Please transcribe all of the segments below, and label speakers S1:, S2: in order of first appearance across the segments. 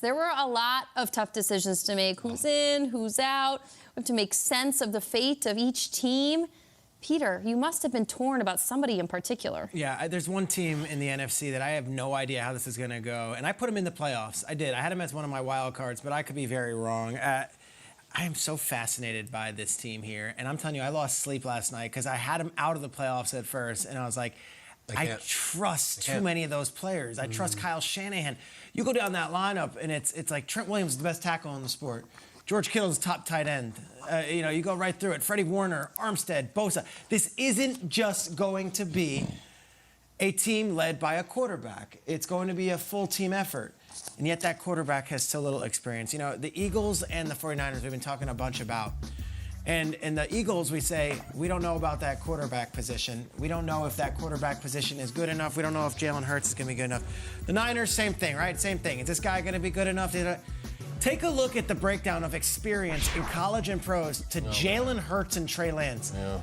S1: There were a lot of tough decisions to make. Who's in, who's out. We have to make sense of the fate of each team. Peter, you must have been torn about somebody in particular.
S2: Yeah, there's one team in the NFC that I have no idea how this is going to go. And I put them in the playoffs. I did. I had them as one of my wild cards, but I could be very wrong. I am so fascinated by this team here. And I'm telling you, I lost sleep last night because I had them out of the playoffs at first. And I was like, I trust too many of those players. I trust Kyle Shanahan. You go down that lineup, and it's like Trent Williams is the best tackle in the sport. George Kittle's top tight end. You go right through it. Freddie Warner, Armstead, Bosa. This isn't just going to be a team led by a quarterback. It's going to be a full team effort. And yet that quarterback has so little experience. The Eagles and the 49ers we've been talking a bunch about. And in the Eagles, we say, we don't know about that quarterback position. We don't know if that quarterback position is good enough. We don't know if Jalen Hurts is going to be good enough. The Niners, same thing, right? Same thing. Is this guy going to be good enough? Take a look at the breakdown of experience in college and pros to Jalen Hurts and Trey Lance. Yeah.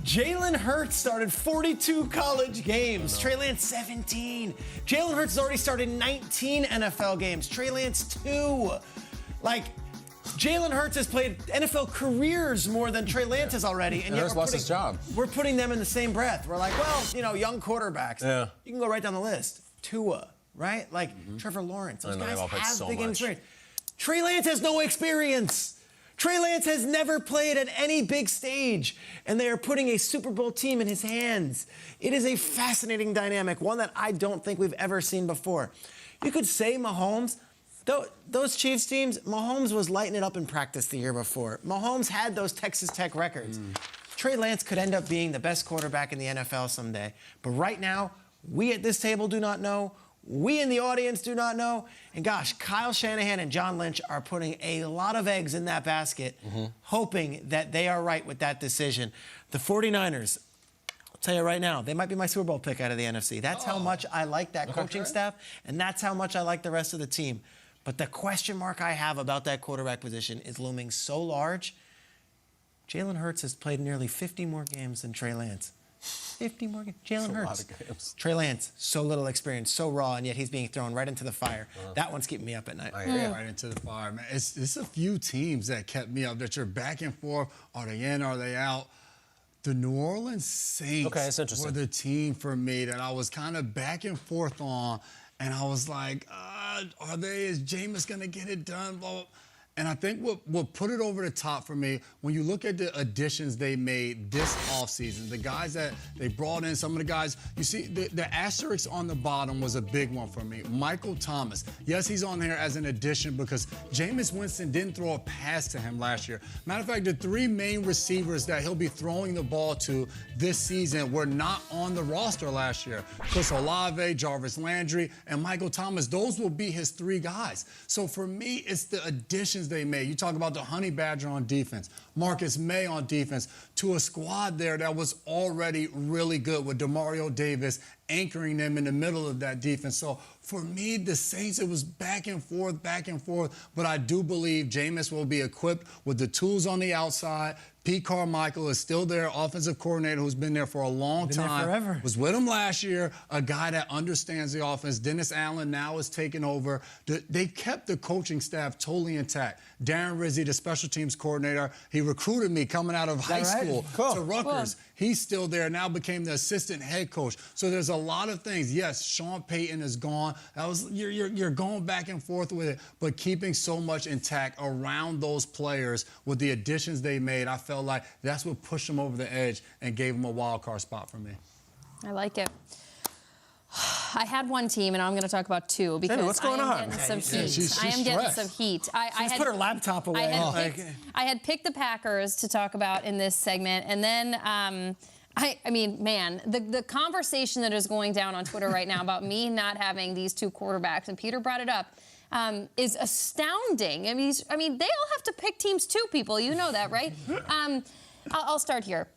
S2: Jalen Hurts started 42 college games. Trey Lance, 17. Jalen Hurts has already started 19 NFL games. Trey Lance, 2. Jalen Hurts has played NFL careers more than Trey Lance has already. And yet
S3: lost his job.
S2: We're putting them in the same breath. We're like, well, young quarterbacks. Yeah. You can go right down the list. Tua, right? Trevor Lawrence. Those guys have big experience. Trey Lance has no experience. Trey Lance has never played at any big stage, and they are putting a Super Bowl team in his hands. It is a fascinating dynamic, one that I don't think we've ever seen before. You could say Mahomes, those Chiefs teams, Mahomes was lighting it up in practice the year before. Mahomes had those Texas Tech records. Trey Lance could end up being the best quarterback in the NFL someday. But right now, we at this table do not know. We in the audience do not know. And gosh, Kyle Shanahan and John Lynch are putting a lot of eggs in that basket, hoping that they are right with that decision. The 49ers, I'll tell you right now, they might be my Super Bowl pick out of the NFC. That's how much I like that coaching staff, and that's how much I like the rest of the team. But the question mark I have about that quarterback position is looming so large. Jalen Hurts has played nearly 50 more games than Trey Lance. 50 more games. Jalen Hurts. Trey Lance, so little experience, so raw, and yet he's being thrown right into the fire. That one's keeping me up at night.
S4: Right into the fire, man. It's a few teams that kept me up that you're back and forth. Are they in? Are they out? The New Orleans Saints were the team for me that I was kind of back and forth on. And I was like, is Jameis going to get it done? Blah, blah. And I think what put it over the top for me, when you look at the additions they made this offseason, the guys that they brought in, some of the guys, you see, the asterisk on the bottom was a big one for me. Michael Thomas. Yes, he's on there as an addition because Jameis Winston didn't throw a pass to him last year. Matter of fact, the 3 main receivers that he'll be throwing the ball to this season were not on the roster last year. Chris Olave, Jarvis Landry, and Michael Thomas. Those will be his 3 guys. So for me, it's the additions they made. You talk about the Honey Badger on defense, Marcus May on defense, to a squad there that was already really good with DeMario Davis anchoring them in the middle of that defense. So for me, the Saints, it was back and forth, but I do believe Jameis will be equipped with the tools on the outside. Pete Carmichael is still their offensive coordinator who's been there for a long time.
S2: Forever.
S4: Was with him last year, a guy that understands the offense. Dennis Allen now is taking over. They kept the coaching staff totally intact. Darren Rizzi, the special teams coordinator, he recruited me coming out of high school to Rutgers. He's still there, now became the assistant head coach. So there's a lot of things. Yes, Sean Payton is gone. You're going back and forth with it, but keeping so much intact around those players with the additions they made, I felt like that's what pushed them over the edge and gave them a wild card spot for me.
S1: I like it. I had one team, and I'm going to talk about 2 because
S3: what's going on?
S1: I am getting some heat.
S4: She's
S1: I am getting some heat. I
S2: had put her laptop away.
S1: I had picked the Packers to talk about in this segment, and then I mean, man, the conversation that is going down on Twitter right now about me not having these 2 quarterbacks, and Peter brought it up, is astounding. I mean, they all have to pick teams too, people. You know that, right? I'll start here.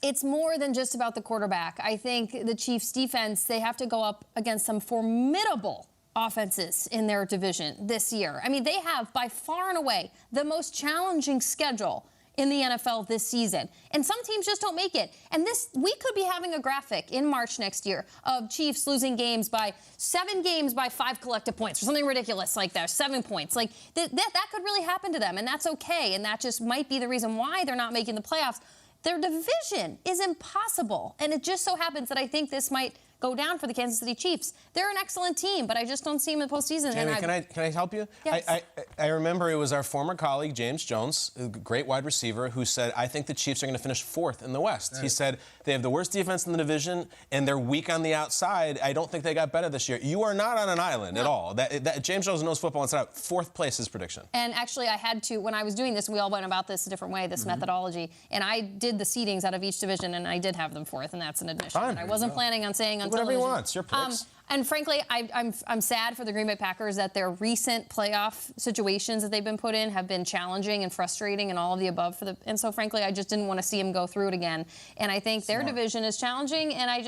S1: It's more than just about the quarterback. I think the Chiefs' defense, they have to go up against some formidable offenses in their division this year. I mean, they have, by far and away, the most challenging schedule in the NFL this season. And some teams just don't make it. And we could be having a graphic in March next year of Chiefs losing games by 7 games by 5 collective points or something ridiculous like that, 7 points. Like that could really happen to them, and that's okay. And that just might be the reason why they're not making the playoffs. Their division is impossible. And it just so happens that I think this might go down for the Kansas City Chiefs. They're an excellent team, but I just don't see them in the postseason.
S3: Jamie, can I help you?
S1: Yes.
S3: I remember it was our former colleague, James Jones, a great wide receiver, who said, I think the Chiefs are going to finish 4th in the West. Right. He said, they have the worst defense in the division, and they're weak on the outside. I don't think they got better this year. You are not on an island at all. James Jones knows football inside out. 4th place is prediction.
S1: And actually, I had to, when I was doing this, we all went about this a different way, this methodology, and I did the seedings out of each division, and I did have them 4th, and that's an admission.
S3: Fine.
S1: I wasn't planning on saying on
S3: whatever
S1: television.
S3: He wants. Your picks.
S1: And frankly, I'm sad for the Green Bay Packers that their recent playoff situations that they've been put in have been challenging and frustrating and all of the above. And so, frankly, I just didn't want to see them go through it again. And I think their division is challenging, and I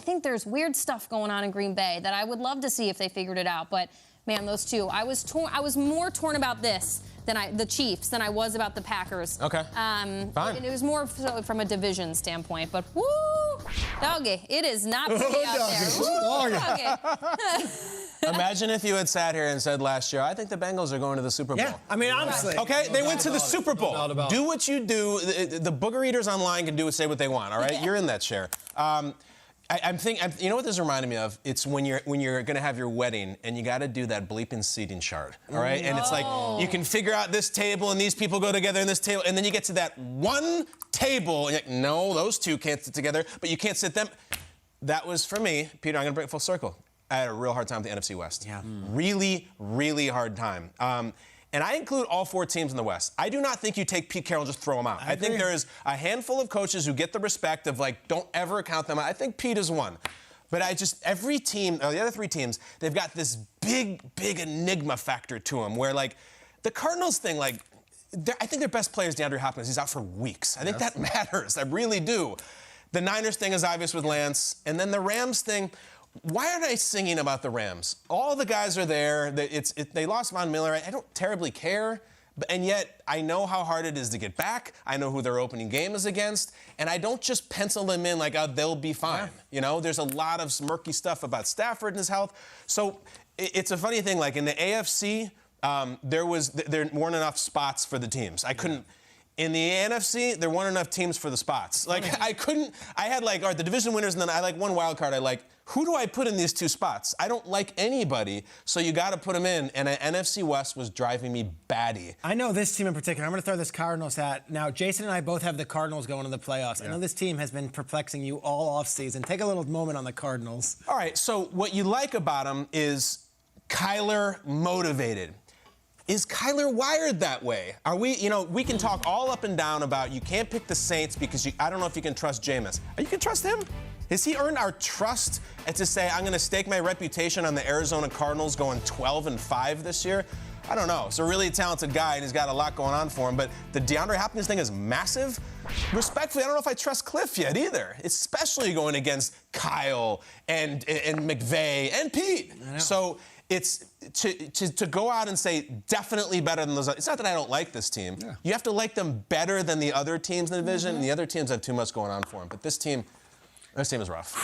S1: think there's weird stuff going on in Green Bay that I would love to see if they figured it out. But, man, those two, I was more torn about this than the Chiefs than I was about the Packers.
S3: Okay.
S1: Fine.
S3: And
S1: it was more so from a division standpoint. But, woo, doggy, it is not pretty out there. Woo, doggy.
S3: Imagine if you had sat here and said last year, I think the Bengals are going to the Super Bowl.
S2: Yeah, I mean, honestly.
S3: Okay, they went to the Super Bowl. Do what you do. The booger eaters online can say what they want, all right? You're in that chair. You know what this reminded me of? It's when you're going to have your wedding and you got to do that bleeping seating chart, all right? And it's like you can figure out this table and these people go together in this table, and then you get to that one table and you're like, no, those two can't sit together, but you can't sit them. That was for me, Peter. I'm going to bring it full circle. I had a real hard time with the NFC West. Yeah. Really, really hard time. And I include all 4 teams in the West. I do not think you take Pete Carroll and just throw him out. I think there is a handful of coaches who get the respect of, like, don't ever count them out. I think Pete is one. But every team, the other 3 teams, they've got this big, big enigma factor to them where, like, the Cardinals thing, like, I think their best player is DeAndre Hopkins. He's out for weeks. I think that matters. I really do. The Niners thing is obvious with Lance. And then the Rams thing, why aren't I singing about the Rams? All the guys are there. They lost Von Miller. I don't terribly care. And yet, I know how hard it is to get back. I know who their opening game is against. And I don't just pencil them in like, oh, they'll be fine. Yeah. You know, there's a lot of murky stuff about Stafford and his health. So it's a funny thing. Like in the AFC, there weren't enough spots for the teams. I couldn't. In the NFC, there weren't enough teams for the spots. Like, I had, like, all right, the division winners, and then I like one wild card. Who do I put in these 2 spots? I don't like anybody, so you got to put them in. And an NFC West was driving me batty.
S2: I know this team in particular. I'm going to throw this Cardinals hat. Now, Jason and I both have the Cardinals going to the playoffs. Yeah. I know this team has been perplexing you all offseason. Take a little moment on the Cardinals.
S3: All right, so what you like about them is Kyler motivated. Is Kyler wired that way? Are we, we can talk all up and down about you can't pick the Saints because I don't know if you can trust Jameis. You can trust him? Has he earned our trust to say, I'm going to stake my reputation on the Arizona Cardinals going 12-5 this year? I don't know. He's a really talented guy, and he's got a lot going on for him. But the DeAndre Hopkins thing is massive. Respectfully, I don't know if I trust Cliff yet either, especially going against Kyle and McVay and Pete. So it's to go out and say definitely better than those. It's not that I don't like this team. Yeah. You have to like them better than the other teams in the division, and the other teams have too much going on for them. But this team is rough.